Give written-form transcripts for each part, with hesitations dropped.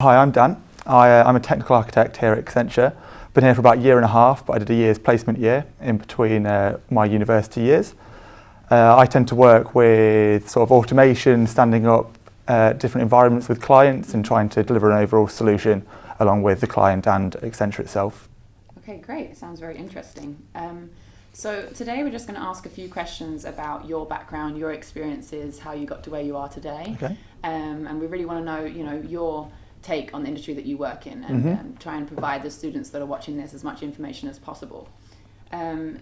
Hi, I'm Dan. I'm a technical architect here at Accenture. Been here for about a year and a half, but I did a year's placement year in between my university years. I tend to work with sort of automation, standing up different environments with clients and trying to deliver an overall solution along with the client and Accenture itself. Okay, great. Sounds very interesting. So today we're just going to ask a few questions about your background, your experiences, how you got to where you are today. Okay. And we really want to know, your take on the industry that you work in, and try and provide the students that are watching this as much information as possible.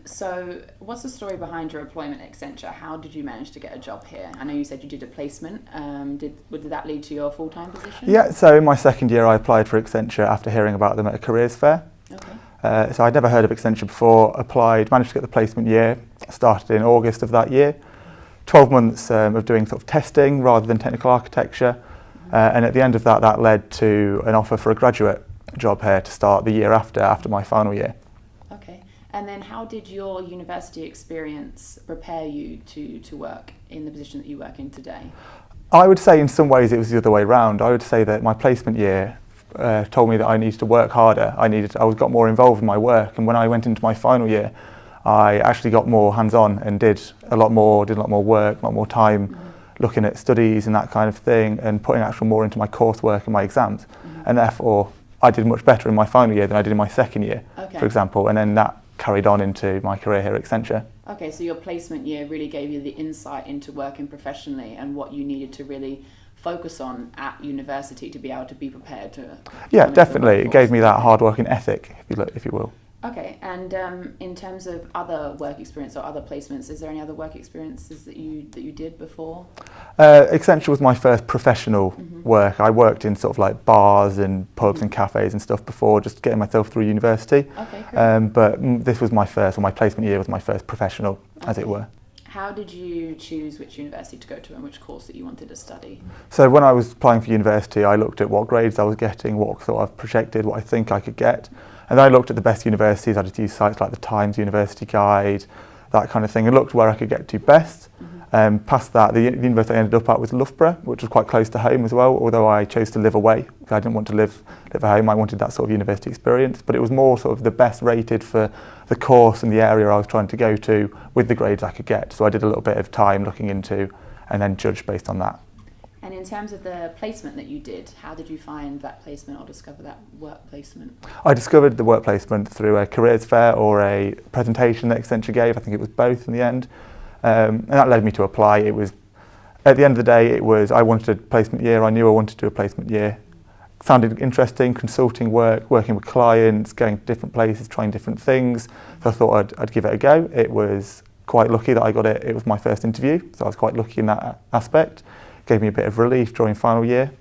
So what's the story behind your employment at Accenture? How did you manage to get a job here? I know you said you did a placement. Did that lead to your full-time position? Yeah, so in my second year I applied for Accenture after hearing about them at a careers fair. Okay. So I'd never heard of Accenture before, applied, managed to get the placement year, started in August of that year. 12 months of doing sort of testing rather than technical architecture. And at the end of that, that led to an offer for a graduate job here to start the year after my final year. Okay. And then how did your university experience prepare you to work in the position that you work in today? I would say in some ways it was the other way around. I would say that my placement year told me that I needed to work harder. I got more involved in my work, and when I went into my final year, I actually got more hands-on and did a lot more work, a lot more time looking at studies and that kind of thing, and putting actually more into my coursework and my exams. And therefore, I did much better in my final year than I did in my second year, for example, and then that carried on into my career here at Accenture. Okay, so your placement year really gave you the insight into working professionally and what you needed to really focus on at university to be able to be prepared to... Yeah, definitely. It gave me that hard-working ethic, if you will. Okay, and in terms of other work experience or other placements, is there any other work experiences that you did before? Accenture was my first professional work. I worked in sort of like bars and pubs and cafes and stuff before, just getting myself through university. Okay, great. But this was my placement year was my first professional, as it were. How did you choose which university to go to and which course that you wanted to study? So when I was applying for university, I looked at what grades I was getting, what sort of projected, what I think I could get. And then I looked at the best universities. I just used sites like the Times University Guide, that kind of thing, and looked where I could get to best. Past that, the university I ended up at was Loughborough, which was quite close to home as well, although I chose to live away. I didn't want to live at home. I wanted that sort of university experience, but it was more sort of the best rated for the course and the area I was trying to go to with the grades I could get. So I did a little bit of time looking into and then judged based on that. And in terms of the placement that you did, how did you find that placement or discover that work placement? I discovered the work placement through a careers fair or a presentation that Accenture gave. I think it was both in the end. And that led me to apply. It was, at the end of the day, I wanted a placement year. I knew I wanted to do a placement year. Sounded interesting, consulting work, working with clients, going to different places, trying different things. So I thought I'd give it a go. It was quite lucky that I got it. It was my first interview, so I was quite lucky in that aspect. Gave me a bit of relief during final year,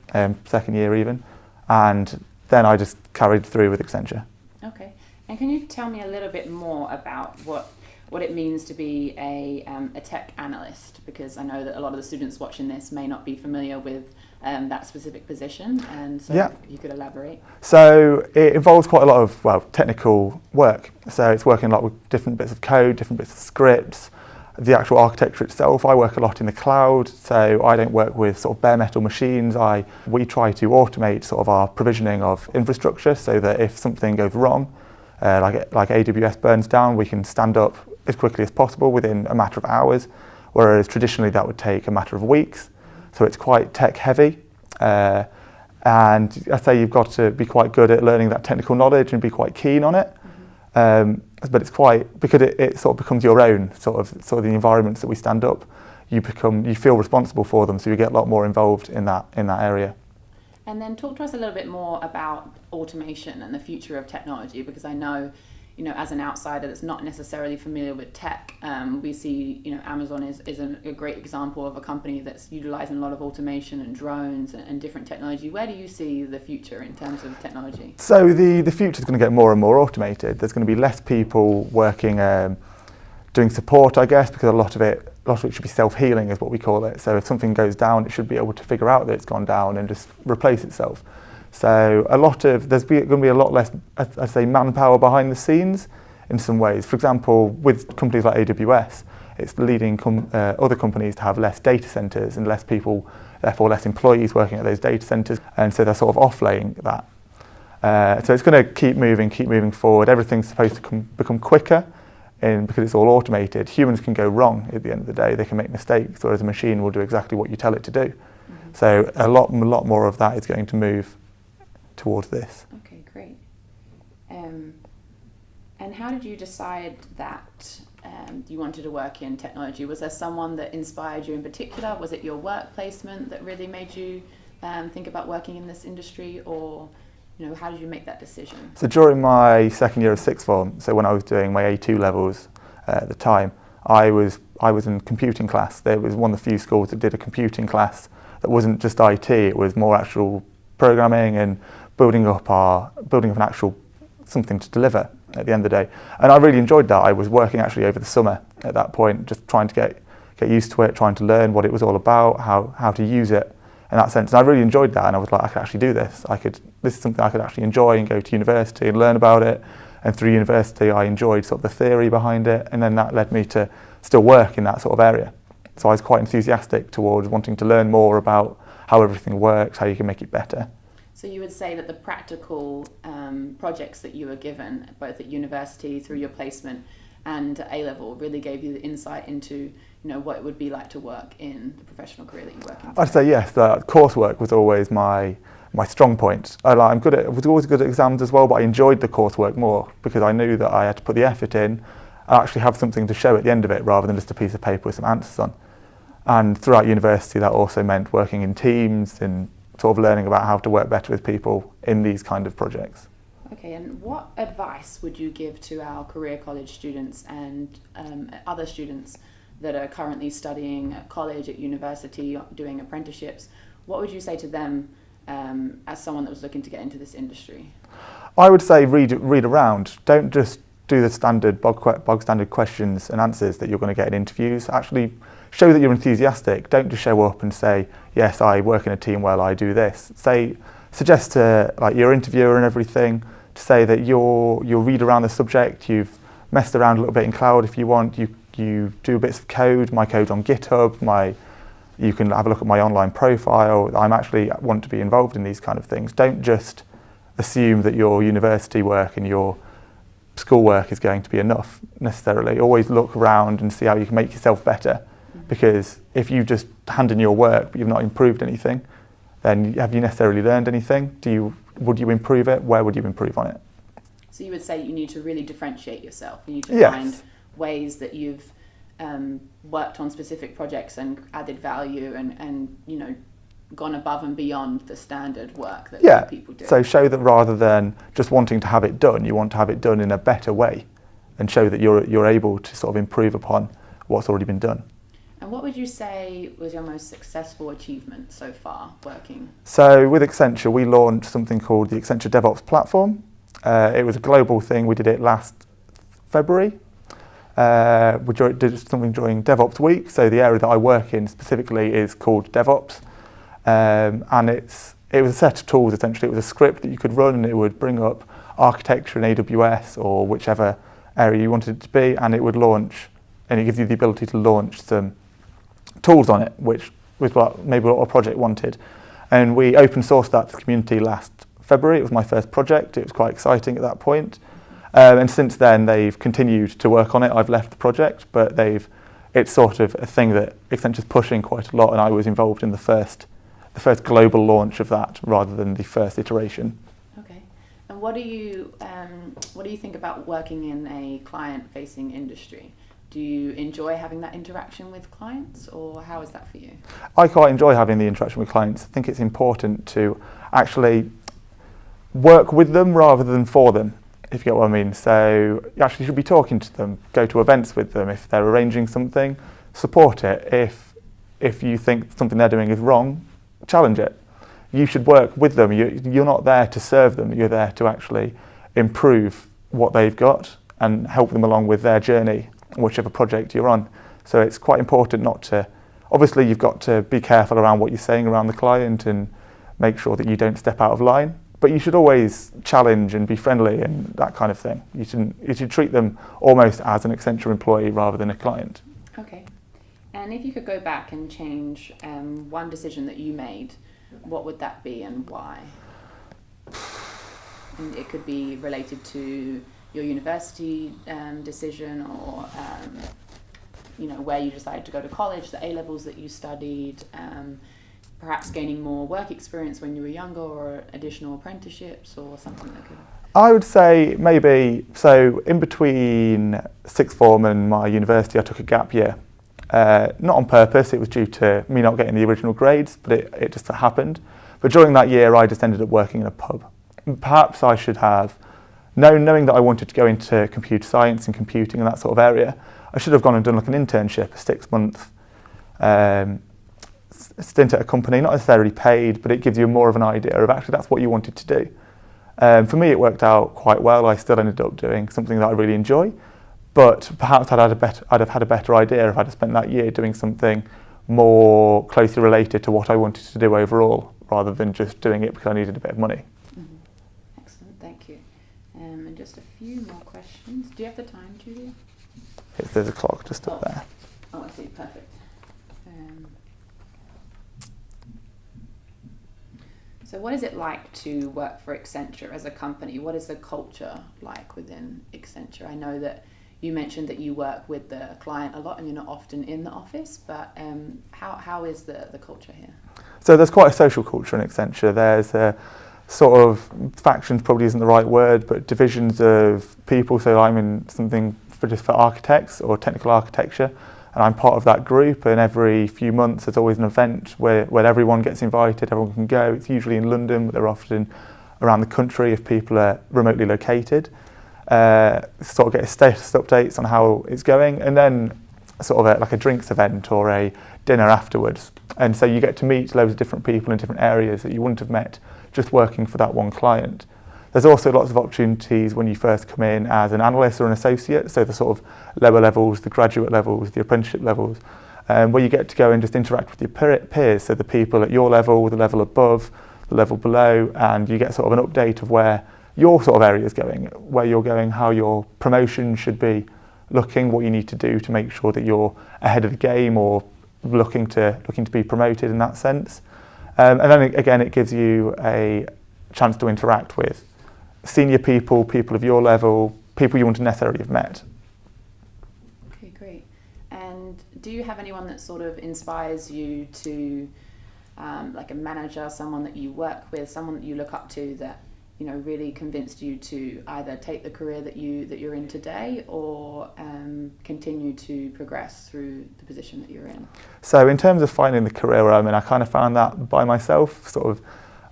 second year even. And then I just carried through with Accenture. Okay. And can you tell me a little bit more about what it means to be a tech analyst, because I know that a lot of the students watching this may not be familiar with that specific position, and so if you could elaborate. So it involves quite a lot of technical work. So it's working a lot with different bits of code, different bits of scripts, the actual architecture itself. I work a lot in the cloud, so I don't work with sort of bare metal machines. We try to automate sort of our provisioning of infrastructure so that if something goes wrong, like AWS burns down, we can stand up as quickly as possible within a matter of hours, whereas traditionally that would take a matter of weeks. So it's quite tech heavy, and I say you've got to be quite good at learning that technical knowledge and be quite keen on it. But it's quite, because it sort of becomes your own sort of the environments that we stand up. You feel responsible for them, so you get a lot more involved in that area. And then talk to us a little bit more about automation and the future of technology, because I know, as an outsider that's not necessarily familiar with tech, we see, Amazon is a great example of a company that's utilizing a lot of automation and drones and different technology. Where do you see the future in terms of technology? So the future is going to get more and more automated. There's going to be less people working, doing support, I guess, because a lot of it should be self-healing, is what we call it. So if something goes down, it should be able to figure out that it's gone down and just replace itself. So there's going to be a lot less, I'd say, manpower behind the scenes in some ways. For example, with companies like AWS, It's leading other companies to have less data centres and less people, therefore less employees working at those data centres, and so they're sort of offlaying that. So it's going to keep moving forward. Everything's supposed to become quicker, and because it's all automated, humans can go wrong at the end of the day. They can make mistakes, whereas a machine will do exactly what you tell it to do. Mm-hmm. So a lot more of that is going to move towards this. Okay, great. And how did you decide that you wanted to work in technology? Was there someone that inspired you in particular? Was it your work placement that really made you think about working in this industry, or how did you make that decision? So during my second year of sixth form, so when I was doing my A2 levels at the time, I was in computing class. There was one of the few schools that did a computing class that wasn't just IT, it was more actual programming and building up an actual something to deliver at the end of the day. And I really enjoyed that. I was working actually over the summer at that point, just trying to get used to it, trying to learn what it was all about, how to use it in that sense. And I really enjoyed that, and I was like, I could actually do this. This is something I could actually enjoy and go to university and learn about it. And through university, I enjoyed sort of the theory behind it, and then that led me to still work in that sort of area. So I was quite enthusiastic towards wanting to learn more about how everything works, how you can make it better. So you would say that the practical projects that you were given, both at university, through your placement, and A-level, really gave you the insight into what it would be like to work in the professional career that you work in? I'd say yes. The coursework was always my strong point. I was always good at exams as well, but I enjoyed the coursework more because I knew that I had to put the effort in and actually have something to show at the end of it rather than just a piece of paper with some answers on. And throughout university, that also meant working in teams and sort of learning about how to work better with people in these kind of projects. Okay, and what advice would you give to our career college students and other students that are currently studying at college, at university, doing apprenticeships? What would you say to them as someone that was looking to get into this industry? I would say read around. Don't just do the standard bog standard questions and answers that you're going to get in interviews. Actually show that you're enthusiastic. Don't just show up and say, yes, I work in a team where I do this. Suggest to your interviewer and everything to say that you'll read around the subject. You've messed around a little bit in cloud if you want. You do bits of code. My code's on GitHub. You can have a look at my online profile. I actually want to be involved in these kind of things. Don't just assume that your university work and your school work is going to be enough necessarily. Always look around and see how you can make yourself better. Because if you just hand in your work but you've not improved anything, then have you necessarily learned anything? Would you improve it? Where would you improve on it? So you would say you need to really differentiate yourself. You need to find ways that you've worked on specific projects and added value and gone above and beyond the standard work that other people do. So show that rather than just wanting to have it done, you want to have it done in a better way and show that you're able to sort of improve upon what's already been done. And what would you say was your most successful achievement so far working? So with Accenture, we launched something called the Accenture DevOps platform. It was a global thing. We did it last February. We did something during DevOps week. So the area that I work in specifically is called DevOps. And it was a set of tools essentially. It was a script that you could run and it would bring up architecture in AWS or whichever area you wanted it to be, and it would launch, and it gives you the ability to launch some tools on it, which was maybe what our project wanted. And we open sourced that to the community last February. It was my first project. It was quite exciting at that point. And since then, they've continued to work on it. I've left the project, but it's sort of a thing that Accenture's pushing quite a lot, and I was involved in the first global launch of that rather than the first iteration. Okay. And what do you think about working in a client-facing industry? Do you enjoy having that interaction with clients, or how is that for you? I quite enjoy having the interaction with clients. I think it's important to actually work with them rather than for them, if you get what I mean. So you actually should be talking to them, go to events with them. If they're arranging something, support it. If you think something they're doing is wrong, challenge it. You should work with them. You're not there to serve them. You're there to actually improve what they've got and help them along with their journey, whichever project you're on. So it's quite important not to, obviously you've got to be careful around what you're saying around the client and make sure that you don't step out of line, but you should always challenge and be friendly and that kind of thing. You should treat them almost as an Accenture employee rather than a client. Okay. And if you could go back and change one decision that you made, what would that be and why? And it could be related to your university decision, or where you decided to go to college, the A-levels that you studied, perhaps gaining more work experience when you were younger, or additional apprenticeships, or something that could... I would say maybe, so in between sixth form and my university, I took a gap year. Not on purpose, it was due to me not getting the original grades, but it just happened. But during that year, I just ended up working in a pub. And perhaps I should have, knowing that I wanted to go into computer science and computing and that sort of area, I should have gone and done like an internship, a 6-month stint at a company, not necessarily paid, but it gives you more of an idea of actually that's what you wanted to do. For me, it worked out quite well. I still ended up doing something that I really enjoy, but perhaps I'd have had a better idea if I'd have spent that year doing something more closely related to what I wanted to do overall, rather than just doing it because I needed a bit of money. Mm-hmm. Excellent, thank you. And just a few more questions. Do you have the time, Julia? There's a clock just up there. Oh, I see, perfect. So what is it like to work for Accenture as a company? What is the culture like within Accenture? I know that you mentioned that you work with the client a lot and you're not often in the office, but how is the culture here? So there's quite a social culture in Accenture. There's a sort of, factions probably isn't the right word, but divisions of people. So I'm in something for architects or technical architecture, and I'm part of that group, and every few months there's always an event where everyone gets invited, everyone can go. It's usually in London, but they're often around the country if people are remotely located. Sort of get status updates on how it's going, and then sort of like a drinks event or a dinner afterwards. And so you get to meet loads of different people in different areas that you wouldn't have met just working for that one client. There's also lots of opportunities when you first come in as an analyst or an associate, so the sort of lower levels, the graduate levels, the apprenticeship levels, where you get to go and just interact with your peers, so the people at your level, the level above, the level below, and you get sort of an update of where your sort of area is going, where you're going, how your promotion should be looking, what you need to do to make sure that you're ahead of the game or looking to be promoted in that sense. And then again, it gives you a chance to interact with senior people, people of your level, people you wouldn't necessarily have met. Okay, great. And do you have anyone that sort of inspires you to, like a manager, someone that you work with, someone that you look up to that, you know, really convinced you to either take the career that you're in today, or continue to progress through the position that you're in? So in terms of finding the career I'm in, I kind of found that by myself. Sort of,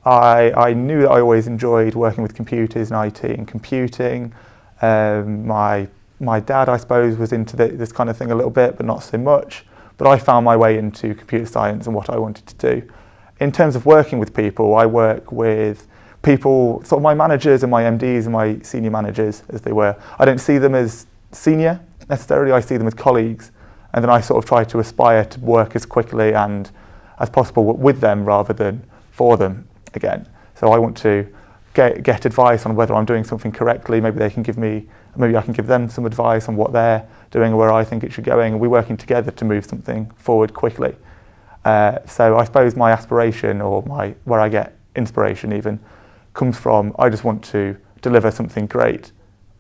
I knew that I always enjoyed working with computers and IT and computing. My dad, I suppose, was into this kind of thing a little bit, but not so much. But I found my way into computer science and what I wanted to do. In terms of working with people, I work with people, sort of my managers and my MDs and my senior managers, as they were. I don't see them as senior necessarily, I see them as colleagues, and then I sort of try to aspire to work as quickly and as possible with them rather than for them again. So I want to get advice on whether I'm doing something correctly. Maybe I can give them some advice on what they're doing or where I think it should go, and we're working together to move something forward quickly. So I suppose my aspiration, or where I get inspiration even, comes from, I just want to deliver something great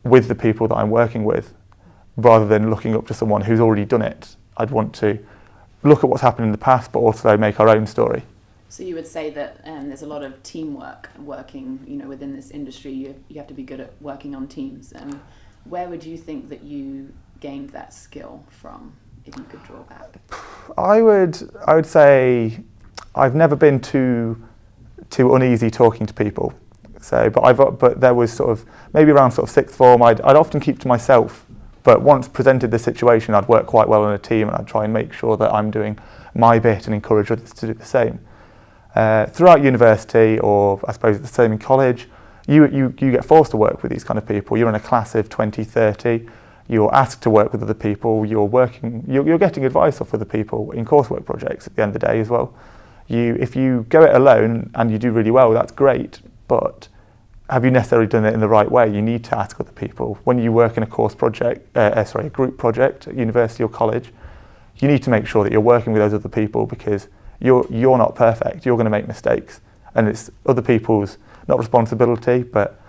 with the people that I'm working with, rather than looking up to someone who's already done it. I'd want to look at what's happened in the past, but also make our own story. So you would say that there's a lot of teamwork working, you know, within this industry. You have to be good at working on teams. And where would you think that you gained that skill from, if you could draw back? I would say I've never been too uneasy talking to people. So, but there was sort of maybe around sort of sixth form, I'd often keep to myself. But once presented the situation, I'd work quite well in a team, and I'd try and make sure that I'm doing my bit and encourage others to do the same. Throughout university, or I suppose the same in college, you get forced to work with these kind of people. You're in a class of 20, 30. You're asked to work with other people. You're getting advice off other people in coursework projects at the end of the day as well. If you go it alone and you do really well, that's great. But have you necessarily done it in the right way? You need to ask other people. When you work in a course project, a group project at university or college, you need to make sure that you're working with those other people, because you're not perfect. You're going to make mistakes, and it's other people's not responsibility, but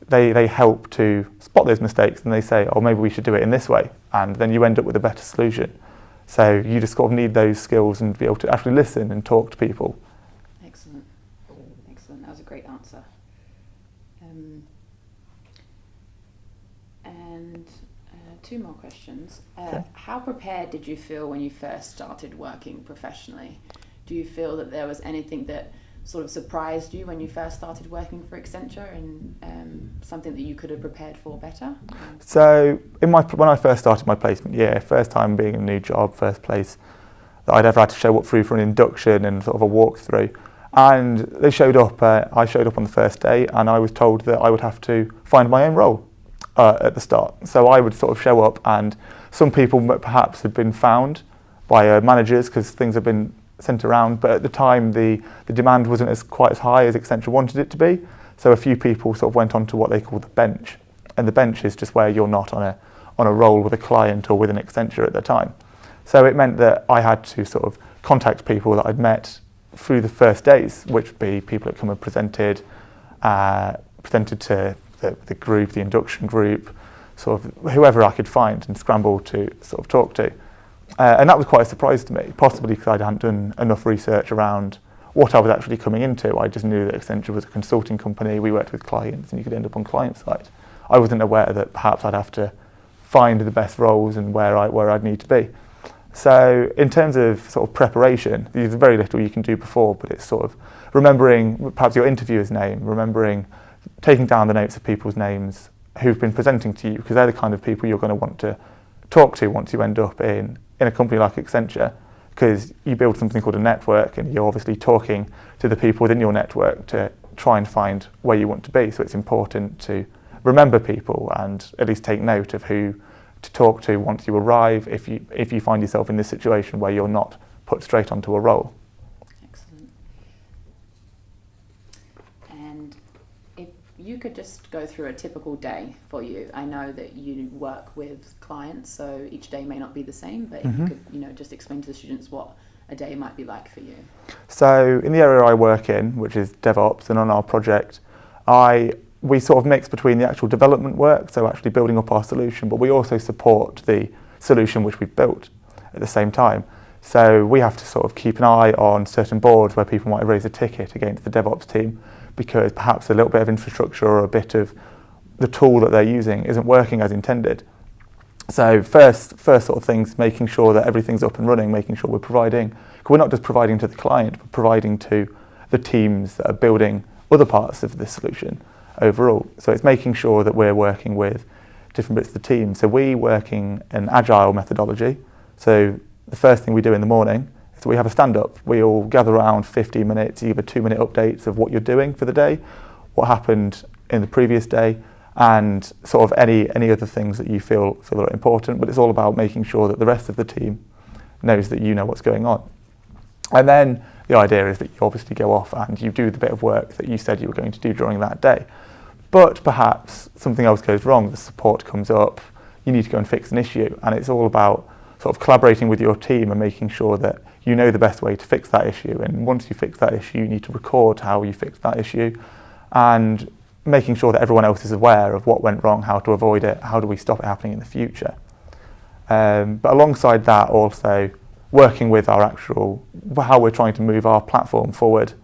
they help to spot those mistakes, and they say, oh, maybe we should do it in this way, and then you end up with a better solution. So you just sort of need those skills and be able to actually listen and talk to people. Excellent. That was a great answer. And two more questions. Okay. How prepared did you feel when you first started working professionally? Do you feel that there was anything that sort of surprised you when you first started working for Accenture, and something that you could have prepared for better? So when I first started my placement, first time being in a new job, first place that I'd ever had to show up through for an induction and sort of a walkthrough. And they showed up, I showed up on the first day, and I was told that I would have to find my own role at the start. So I would sort of show up, and some people perhaps had been found by managers because things have been sent around, but at the time the demand wasn't quite as high as Accenture wanted it to be. So a few people sort of went on to what they call the bench, and the bench is just where you're not on a role with a client or with an Accenture at the time. So it meant that I had to sort of contact people that I'd met through the first days, which would be people that come and presented to the group, the induction group, sort of whoever I could find and scramble to sort of talk to. And that was quite a surprise to me, possibly because I hadn't done enough research around what I was actually coming into. I just knew that Accenture was a consulting company, we worked with clients, and you could end up on client side. I wasn't aware that perhaps I'd have to find the best roles and where I'd need to be. So in terms of sort of preparation, there's very little you can do before, but it's sort of remembering perhaps your interviewer's name, remembering taking down the notes of people's names who've been presenting to you, because they're the kind of people you're going to want to talk to once you end up in a company like Accenture, because you build something called a network, and you're obviously talking to the people within your network to try and find where you want to be. So it's important to remember people and at least take note of who to talk to once you arrive, if you find yourself in this situation where you're not put straight onto a role. Excellent. And if you could just go through a typical day for you. I know that you work with clients, so each day may not be the same, but if you could, just explain to the students what a day might be like for you. So in the area I work in, which is DevOps, and on our project, we sort of mix between the actual development work, so actually building up our solution, but we also support the solution which we've built at the same time. So we have to sort of keep an eye on certain boards where people might raise a ticket against the DevOps team because perhaps a little bit of infrastructure or a bit of the tool that they're using isn't working as intended. So first sort of things, making sure that everything's up and running, making sure we're not just providing to the client, but providing to the teams that are building other parts of the solution overall. So it's making sure that we're working with different bits of the team. So we working an agile methodology. So the first thing we do in the morning is we have a stand-up. We all gather around 15 minutes, either 2-minute updates of what you're doing for the day, what happened in the previous day, and sort of any other things that you feel are important. But it's all about making sure that the rest of the team knows that you know what's going on. And then the idea is that you obviously go off and you do the bit of work that you said you were going to do during that day. But perhaps something else goes wrong, the support comes up, you need to go and fix an issue, and it's all about sort of collaborating with your team and making sure that you know the best way to fix that issue. And once you fix that issue, you need to record how you fixed that issue and making sure that everyone else is aware of what went wrong, how to avoid it, how do we stop it happening in the future. But alongside that, also working with how we're trying to move our platform forward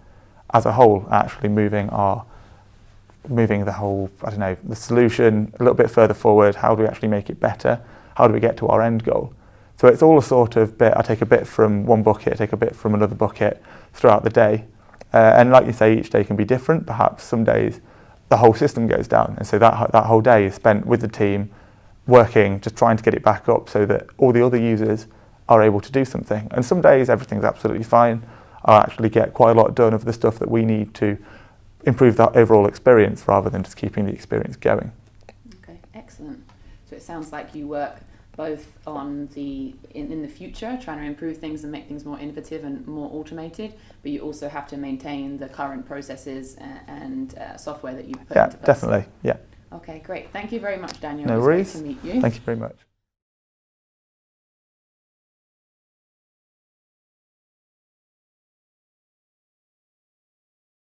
as a whole, actually moving the whole, the solution a little bit further forward. How do we actually make it better? How do we get to our end goal? So it's all a sort of bit, I take a bit from one bucket, I take a bit from another bucket throughout the day. And like you say, each day can be different. Perhaps some days the whole system goes down. And so that whole day is spent with the team working, just trying to get it back up so that all the other users are able to do something. And some days everything's absolutely fine. I actually get quite a lot done of the stuff that we need to improve that overall experience rather than just keeping the experience going. Okay, excellent. So it sounds like you work both on in the future, trying to improve things and make things more innovative and more automated, but you also have to maintain the current processes and software that you've put into place. Definitely, yeah. Okay, great. Thank you very much, Daniel. No worries. It was great to meet you. Thank you very much.